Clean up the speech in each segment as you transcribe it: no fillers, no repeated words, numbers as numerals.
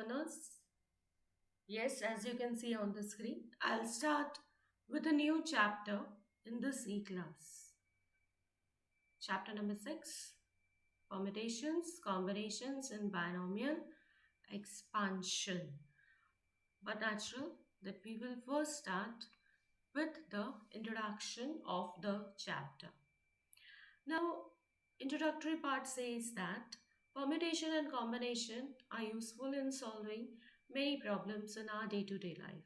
Learners, yes, as you can see on the screen, I'll start with a new chapter in this e-class. Chapter number 6, Permutations, Combinations in Binomial Expansion. But natural that we will first start with the introduction of the chapter. Now, introductory part says that permutation and combination are useful in solving many problems in our day-to-day life.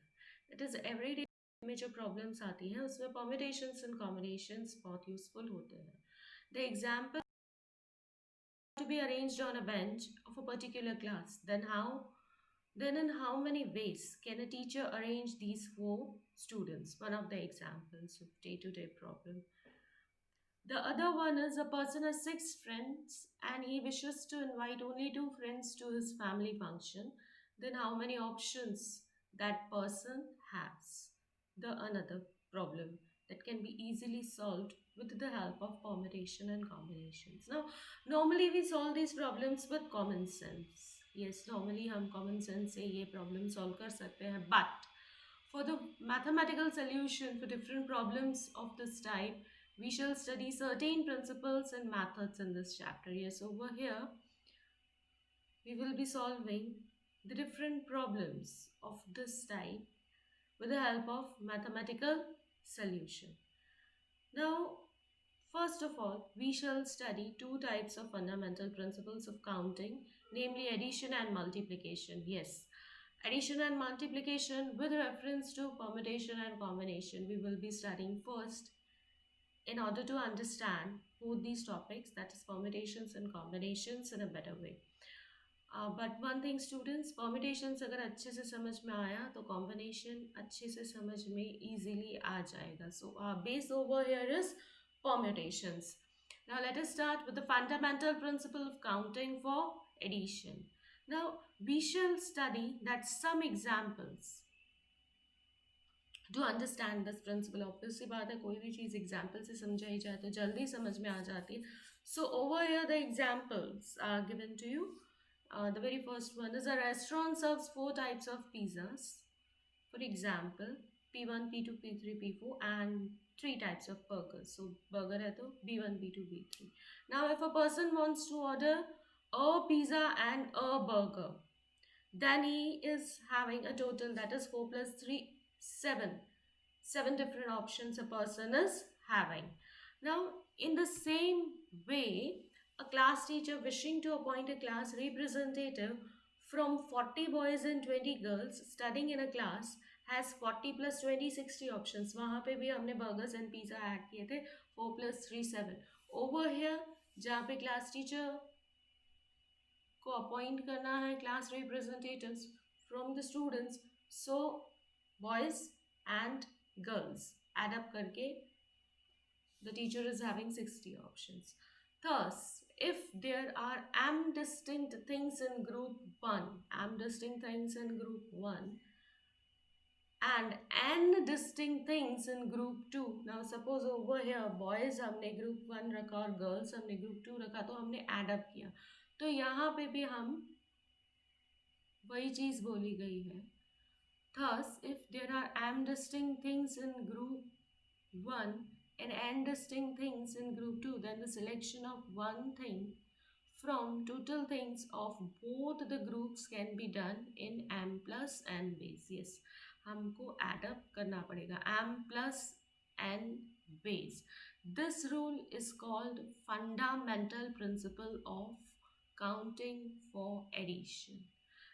It is everyday में जो problems आती हैं उसमें permutations and combinations बहुत useful होते हैं. The example to be arranged on a bench of a particular class. Then in how many ways can a teacher arrange these four students? One of the examples of day-to-day problem. The other one is a person has six friends and he wishes to invite only two friends to his family function. Then how many options that person has? The another problem that can be easily solved with the help of permutation and combinations. Now, normally we solve these problems with common sense. Yes, normally हम common sense से ये problem solve कर सकते हैं. But for the mathematical solution for different problems of this type, we shall study certain principles and methods in this chapter. Yes, over here, we will be solving the different problems of this type with the help of mathematical solution. Now, first of all, we shall study two types of fundamental principles of counting, namely addition and multiplication. Yes, addition and multiplication with reference to permutation and combination. We will be studying first in order to understand both these topics, that is permutations and combinations, in a better way. But one thing students, permutations अगर अच्छे से समझ में आया तो combination अच्छे से समझ में easily आ जाएगा. So our base over here is permutations. Now let us start with the fundamental principle of counting for addition. Now we shall study that some examples to understand this principle. Obviously बात है कोई भी चीज़ example से समझाई जाए तो जल्दी समझ में आ जाती है. So over here the examples are given to you. The very first one is a restaurant serves four types of pizzas. For example, P1, P2, P3, P4 and three types of burgers. So burger है तो B1, B2, B3. Now if a person wants to order a pizza and a burger, then he is having a total that is 4 plus 3, 7. 7 different options a person is having. Now in the same way, a class teacher wishing to appoint a class representative from 40 boys and 20 girls studying in a class has 40 plus 20 60 options. वहाँ पे भी हमने burgers and pizza add किए थे. 4 plus 3 7. Over here जहाँ पे class teacher को appoint करना है class representatives from the students, so boys and girls add up करके the teacher is having 60 options. Thus, if there are m distinct things in group 1, m distinct things in group 1 and n distinct things in group 2. Now suppose over here boys हमने group 1 रखा और girls हमने group 2 रखा, तो हमने add up किया, तो यहाँ पे भी हम वही चीज बोली गई है. Thus, if there are m distinct things in group 1 and n distinct things in group 2, then the selection of one thing from total things of both the groups can be done in m plus n base. Yes, हमको add up करना पड़ेगा m plus n base. This rule is called fundamental principle of counting for addition.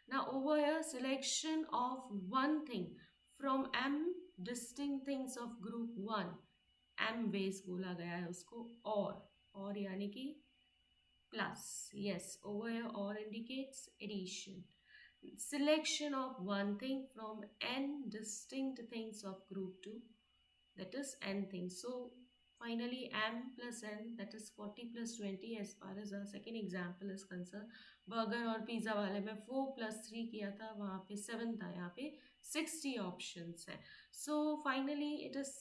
Now over here, selection of one thing from m distinct things of group 1, m base बोला गया है उसको, और यानी कि plus. Yes, over here or indicates addition. Selection of one thing from n distinct things of group 2, that is n things. So finally m plus n, that is 40 plus 20 as far as our second example is concerned. Burger और pizza वाले में 4 plus 3 किया था, वहाँ पे 7 था, यहाँ पे 60 options है. So finally it is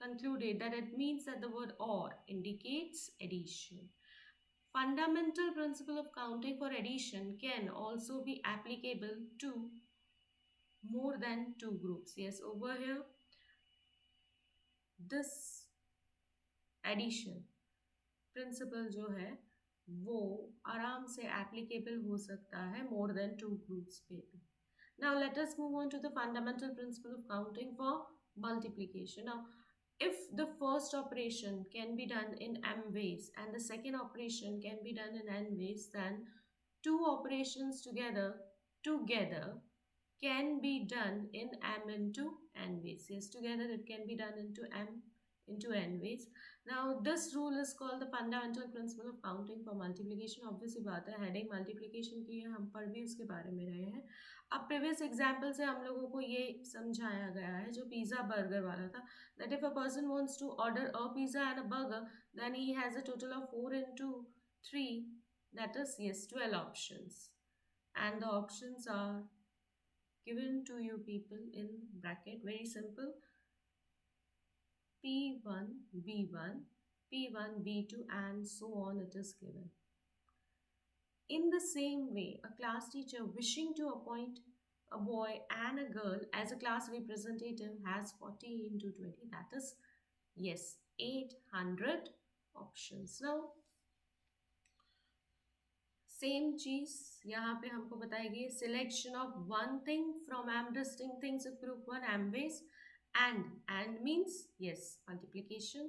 concluded that it means that the word or indicates addition. Fundamental principle of counting for addition can also be applicable to more than two groups. Yes, over here, this addition principal जो है वो आराम से applicable हो सकता है more than two groups पे भी. Now let us move on to the fundamental principle of counting for multiplication. Now, if the first operation can be done in m ways and the second operation can be done in n ways, then two operations together can be done in m into n ways. Yes, together it can be done into m into n ways. Now, this rule is called the fundamental principle of counting for multiplication. Obviously बात है, heading multiplication की है, हम पढ़ भी उसके बारे में रहे हैं. अब previous example से हम लोगों को ये समझाया गया है जो पिज़्ज़ा बर्गर वाला था, that if a person wants to order a pizza and a burger, then he has a total of 4 into 3, that is, yes, 12 options. And the options are given to you people in bracket, very simple. P1, B1, P1, B2 and so on it is given. In the same way, a class teacher wishing to appoint a boy and a girl as a class representative has 40 into 20, that is, yes, 800 options. Now, same चीज यहाँ पे हमको बताएगी, selection of one thing from m distinct things of group one m ways. And means, yes, multiplication.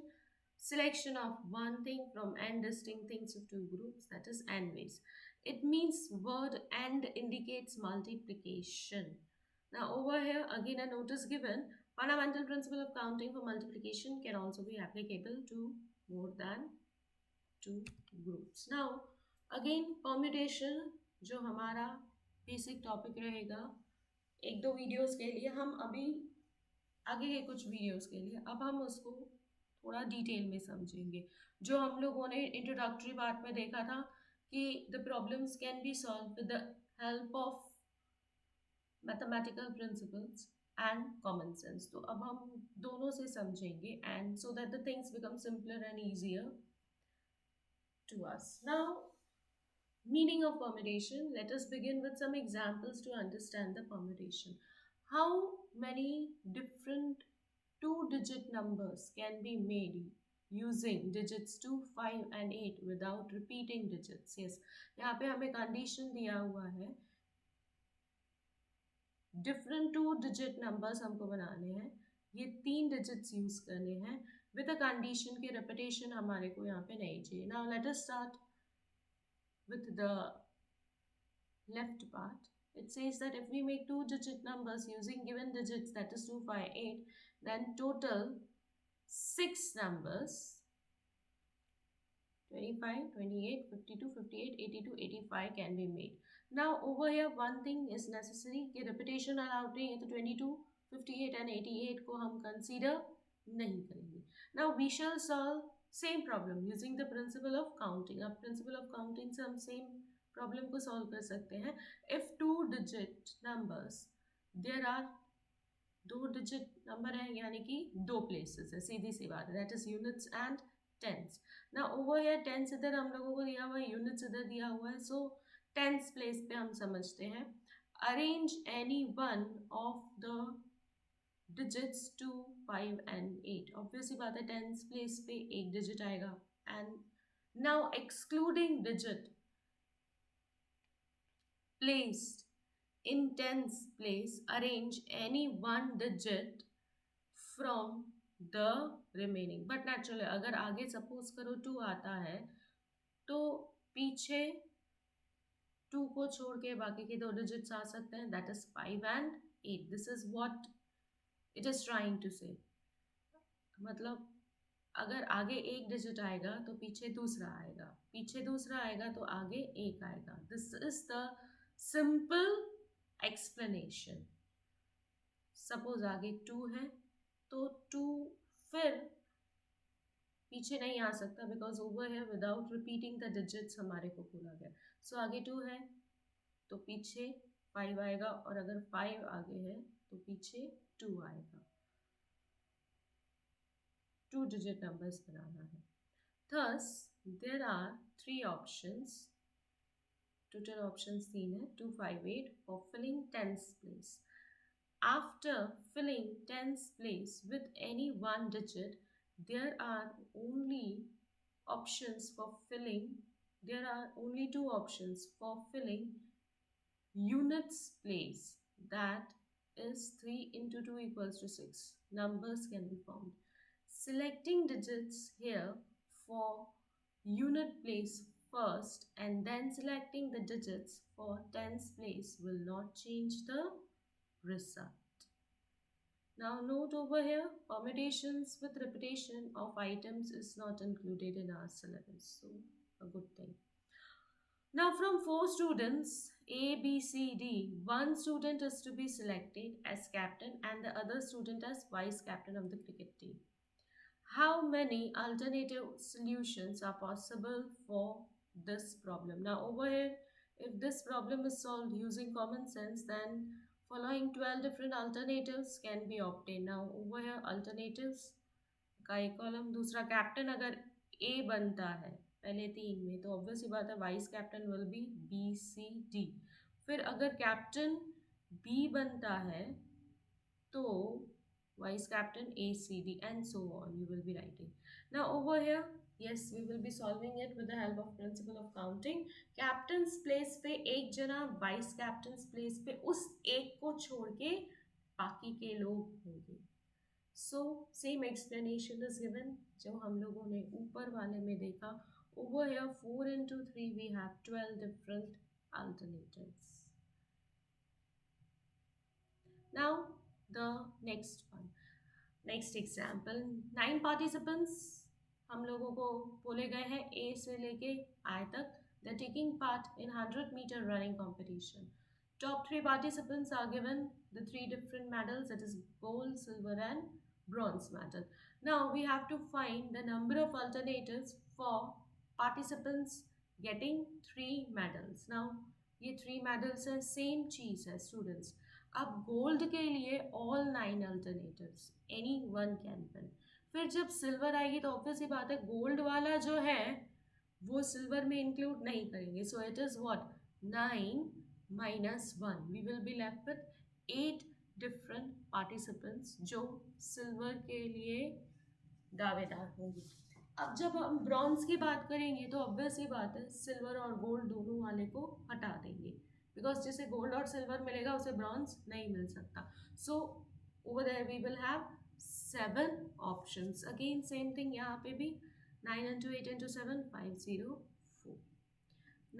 Selection of one thing from n distinct things of two groups, that is n ways. It means word and indicates multiplication. Now over here again a note is given. Fundamental principle of counting for multiplication can also be applicable to more than two groups. Now again permutation जो हमारा basic topic रहेगा एक दो videos के लिए, हम अभी आगे के कुछ वीडियोस के लिए अब हम उसको थोड़ा डिटेल में समझेंगे. जो हम लोगों ने इंट्रोडक्टरी पार्ट में देखा था कि the problems can be solve with the help of mathematical principles and common sense, तो अब हम दोनों से समझेंगे and so that the things become simpler and easier to us. Now, meaning of permutation. Let us begin with some examples to understand the permutation. How many different two-digit numbers can be made using digits 2, 5 and 8 without repeating digits? Yes, यहाँ पे हमें condition दिया हुआ है, different two-digit numbers हमको बनाने हैं, ये 3 digits use करने हैं with a condition कि repetition हमारे को यहाँ पे नहीं चाहिए. Now let us start with the left part. It says that if we make two-digit numbers using given digits, that is 2, 5, 8, then total 6 numbers 25, 28, 52, 58, 82, 85 can be made. Now over here one thing is necessary कि repetition allowed नहीं है, तो 22, 58 and 88 को हम consider नहीं करेंगे. Now we shall solve same problem using the principle of counting. अब principle of counting से हम same problem को solve कर सकते हैं. If two digit numbers, there are दो digit number है यानी कि दो places है, सीधी सी बात है, that is units and tens. Now over here tens इधर हम लोगों को दिया हुआ है, units इधर दिया हुआ है, so tens place पे हम समझते हैं. Arrange any one of the digits 2, 5 and 8. Obviously बात है tens place पे एक digit आएगा. And now excluding digit placed in tens place, arrange any one digit from the remaining. But naturally अगर आगे suppose करो 2 आता है तो पीछे 2 को छोड़ के बाकी के दो digits आ सकते हैं, that is 5 and 8. This is what it is trying to say. मतलब अगर आगे एक डिजिट आएगा तो पीछे दूसरा आएगा, पीछे दूसरा आएगा तो आगे एक आएगा. This is the simple explanation. Suppose आगे 2 है तो 2 फिर पीछे नहीं आ सकता बिकॉज ओवर है विदाउट रिपीटिंग द डिजिट्स हमारे को बोला गया. सो आगे 2 है तो पीछे 5 आएगा और अगर 5 आगे है तो पीछे 2 आएगा. टू डिजिट नंबर्स बनाना है. Thus, there are three options. Total options 3 है 258 for filling tens place. After filling tens place with any one digit, there are only options for filling. There are only two options for filling units place. That is 3 into 2 equals to 6. Numbers can be found. Selecting digits here for unit place first and then selecting the digits for tens place will not change the result. Now note over here, permutations with repetition of items is not included in our syllabus. So a good thing. Now from 4 students, A, B, C, D, one student is to be selected as captain and the other student as vice captain of the cricket team. How many alternative solutions are possible for this problem? Now over here, if this problem is solved using common sense, then following 12 different alternatives can be obtained. Now over here alternatives का एक column, दूसरा captain अगर ए बनता है पहले तीन में तो ऑब्वियस ही बात है vice captain will be B C D. फिर अगर कैप्टन बी बनता है तो vice captain A, C, D, and so on you will be writing. Now over here, yes, we will be solving it with the help of principle of counting. Captain's place पे एक जना, vice captain's place पे उस एक को छोड़ के बाकी के लोग होंगे. So same explanation is given जो हम लोगों ने ऊपर वाले में देखा. Over here 4 into 3 we have 12 different alternatives. Now the next one. Next example 9 participants हम लोगों को बोले गए हैं ए से लेके आई तक. The taking part in 100-meter running competition. Top 3 participants are given the 3 different medals, that is gold, silver and bronze medal. Now we have to find the number of alternatives for participants getting 3 medals. Now ये 3 medals है, same चीज़ है students. अब gold के लिए all 9 alternatives, any one can win. फिर जब silver आएगी तो ऑब्वियस ही बात है गोल्ड वाला जो है वो सिल्वर में इंक्लूड नहीं करेंगे. So it is what 9 minus 1. We will be left with 8 different participants जो सिल्वर के लिए दावेदार होंगे. अब जब हम ब्रॉन्ज की बात करेंगे तो ऑब्वियस ही बात है सिल्वर और गोल्ड दोनों वाले को हटा देंगे बिकॉज जिसे गोल्ड और सिल्वर मिलेगा उसे ब्रॉन्ज नहीं मिल सकता. So over there we will have 7 options. Again same thing यहाँ पे भी 9 into 8 into 7 504.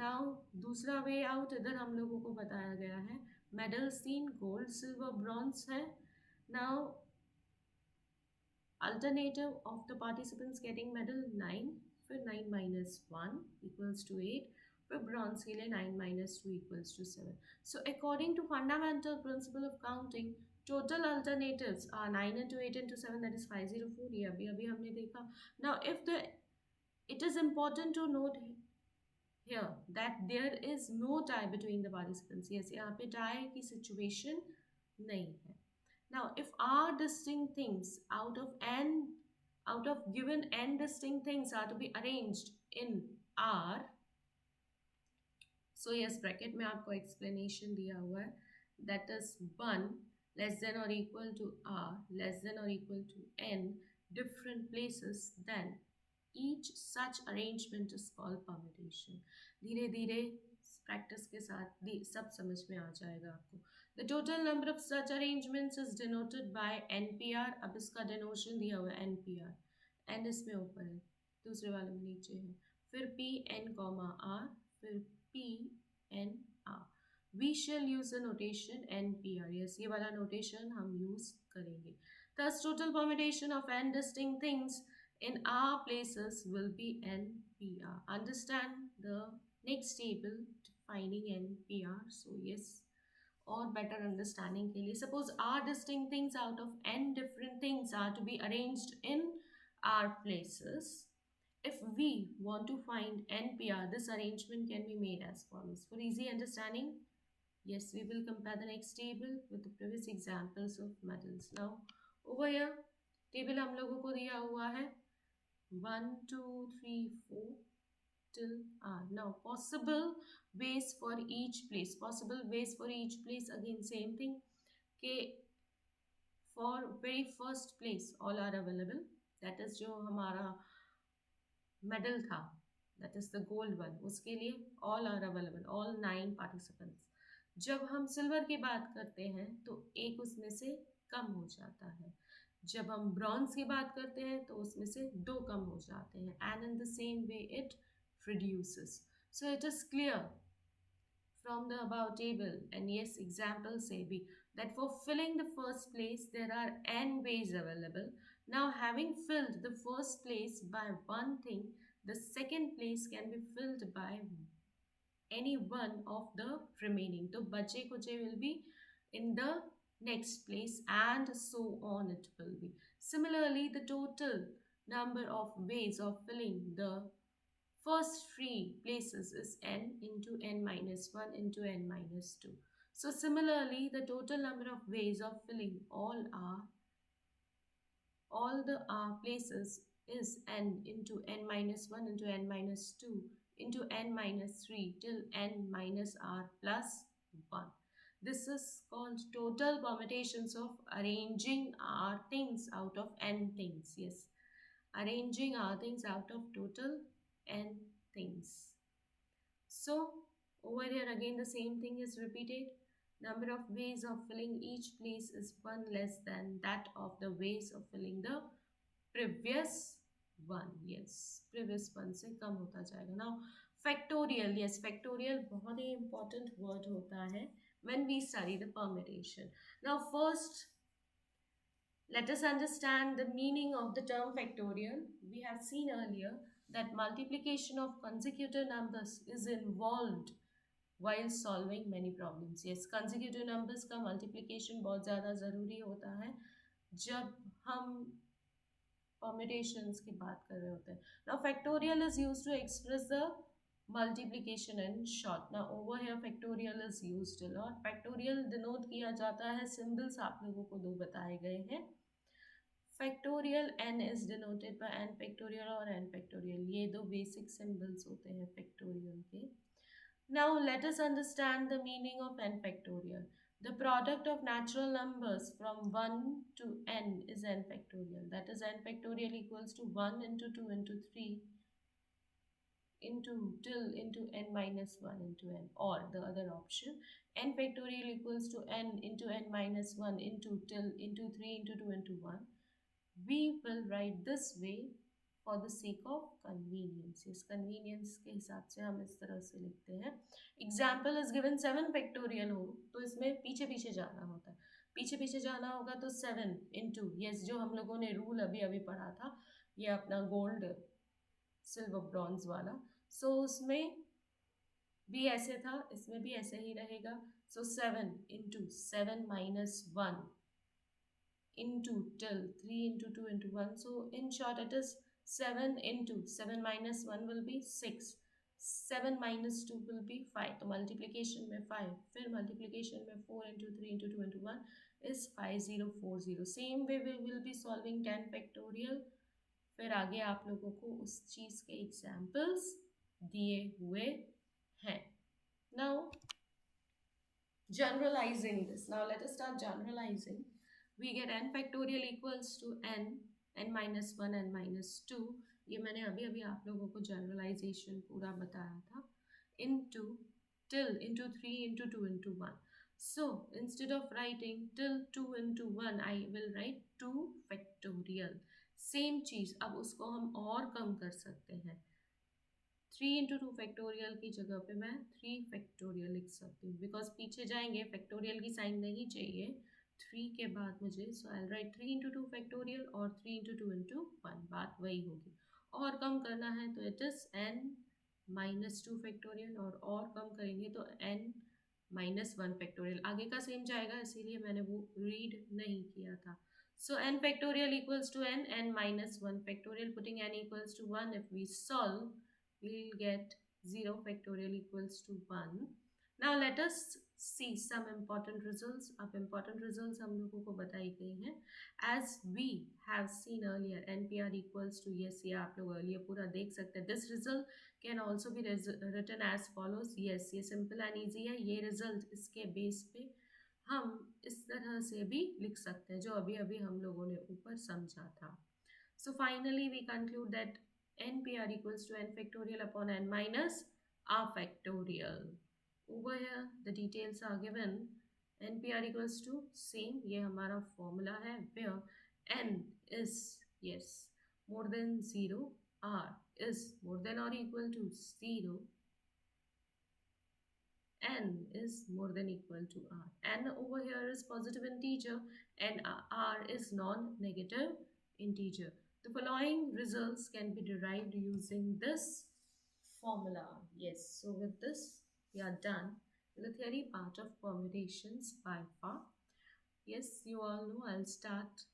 नाउ दूसरा वे आउट इधर हम लोगों को बताया गया है. मेडल्स 3 गोल्ड सिल्वर ब्रॉन्ज है. Now alternative of the participants getting medal 9. फिर 9 minus 1 equals to 8. फिर bronze के लिए 9 minus 2 equals to 7. So according to fundamental principle of counting, total alternatives are 9 into 8 into 7, that is 504. ये अभी हमने देखा. Now if the it is important to note here that there is no tie between the participants. Yes, यहाँ पे tie की situation नहीं है. Now, if r distinct things out of given n distinct things are to be arranged in R, so yes, bracket में आपको explanation दिया हुआ है. That is 1 less than or equal to R less than or equal to n different places, then each such arrangement is called permutation. धीरे धीरे practice के साथ सब समझ में आ जाएगा आपको. The total number of such arrangements is denoted by NPR. अब इसका denotation दिया हुआ है NPR. N इसमें ऊपर है, दूसरे वाले में नीचे है. फिर P N R, फिर P N R. We shall use the notation NPR. Yes, ये वाला notation हम use करेंगे. Thus, total permutation of n distinct things in R places will be NPR. Understand the next table defining NPR. So yes, or better understanding के लिए, suppose R distinct things out of n different things are to be arranged in R places. If we want to find NPR, this arrangement can be made as follows. For easy understanding, yes, we will compare the next table with the previous examples of medals. Now over here table हम लोगों को दिया हुआ है 1 2 3 4 till r. Now possible ways for each place, possible ways for each place, again same thing. Okay, for very first place all are available, that is जो हमारा medal था, that is the gold one, उसके लिए all are available, all 9 participants. जब हम silver की बात करते हैं तो एक उसमें से कम हो जाता है. जब हम ब्रॉन्ज की बात करते हैं तो उसमें से 2 कम हो जाते हैं. And in the same way it reduces. So it is clear from the above table, and yes, examples say be that for filling the first place there are n ways available. Now having filled the first place by one thing, the second place can be filled by any one of the remaining. So bache kuche will be in the next place, and so on it will be. Similarly, the total number of ways of filling the first three places is n into n minus 1 into n minus 2. So similarly, the total number of ways of filling all the places is n into n minus 1 into n minus 2 into n minus 3 till n minus r plus 1. This is called total permutations of arranging our things out of n things. Yes, arranging our things out of total n things. So over here again the same thing is repeated. Number of ways of filling each place is one less than that of the ways of filling the previous one. Yes, previous one से कम होता जाएगा. Now factorial, yes, factorial बहुत ही important word होता है when we study the permutation. Now first, let us understand the meaning of the term factorial. We have seen earlier that multiplication of consecutive numbers is involved while solving many problems. Yes, consecutive numbers का multiplication बहुत ज़्यादा ज़रूरी होता है जब हम permutations की बात कर रहे होते हैं. Now factorial is used to express the multiplication in short. Now over here factorial is used a lot. Factorial denote किया जाता है, symbols आप लोगों को 2 बताए गए हैं. Factorial n is denoted by n factorial और n फैक्टोरियल, ये 2 बेसिक सिंबल्स होते हैं फैक्टोरियल के. Now let us understand the meaning of n factorial. The product of natural numbers from 1 to n is n factorial. That is n factorial equals to 1 into 2 into 3 into till into n minus 1 into n, or the other option, n factorial equals to n into n minus 1 into till into 3 into 2 into 1. We will write this way for the sake of convenience. Yes, convenience के हिसाब से हम इस तरह से लिखते हैं. Example is given 7 factorial हो तो इसमें पीछे पीछे जाना होता है. पीछे पीछे जाना होगा तो 7 into, yes, जो हम लोगों ने रूल अभी अभी पढ़ा था, ये अपना गोल्ड सिल्वर ब्रॉन्ज वाला. सो उसमें भी ऐसे था, इसमें भी ऐसे ही रहेगा. सो 7 into 7 minus 1 into till 3 into 2 into 1. So in short it is 7 into 7 minus 1 will be 6. 7 minus 2 will be 5. तो multiplication में 5, फिर multiplication में 4 into 3 into 2 into 1 is 5040. Same way we will be solving 10 factorial. फिर आगे आप लोगों को उस चीज़ के एग्जाम्पल्स दिए हुए हैं. Now generalizing this. Now let us start generalizing. We get n factorial equals to n minus 1, n minus 2. ये मैंने अभी अभी आप लोगों को जनरलाइजेशन पूरा बताया था. Into till into 3 into 2 into 1. So instead of writing till 2 into 1, I will write 2 factorial. Same चीज़ अब उसको हम और कम कर सकते हैं. 3 into 2 फैक्टोरियल की जगह पे मैं 3 फैक्टोरियल लिख सकती हूँ, बिकॉज पीछे जाएंगे फैक्टोरियल की साइन नहीं चाहिए 3 के बाद मुझे. सो आई राइट 3 into 2 फैक्टोरियल और 3 into 2 into 1, बात वही होगी. और कम करना है तो it is n minus 2 factorial, और कम करेंगे तो n minus 1 फैक्टोरियल. आगे का सेम जाएगा इसीलिए मैंने वो रीड नहीं किया था. So n factorial equals to n minus 1 factorial. Putting n equals to 1, if we solve, we'll get 0 factorial equals to 1. Now let us see some important results. अब important results हम लोगों को बताई गई हैं. As we have seen earlier, NPR equals to, yes, ये आप लोग earlier पूरा देख सकते हैं. This result can also be written as follows. Yes, ये सिंपल एंड ईजी है। ये रिजल्ट इसके बेस पे हम इस तरह से भी लिख सकते हैं जो अभी अभी हम लोगों ने ऊपर समझा था। So finally we conclude that n P r equals to n factorial upon n minus r factorial. Over here the details are given. N P r equals to same, ये हमारा फॉर्मूला है, where n is yes more than 0, r is more than or equal to 0, n is more than equal to r. N over here is positive integer and r is non-negative integer. The following results can be derived using this formula. Yes, so with this we are done with the theory part of permutations by far. Yes, you all know I'll start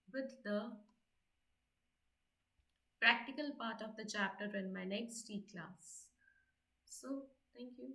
with the practical part of the chapter in my next class. So, thank you.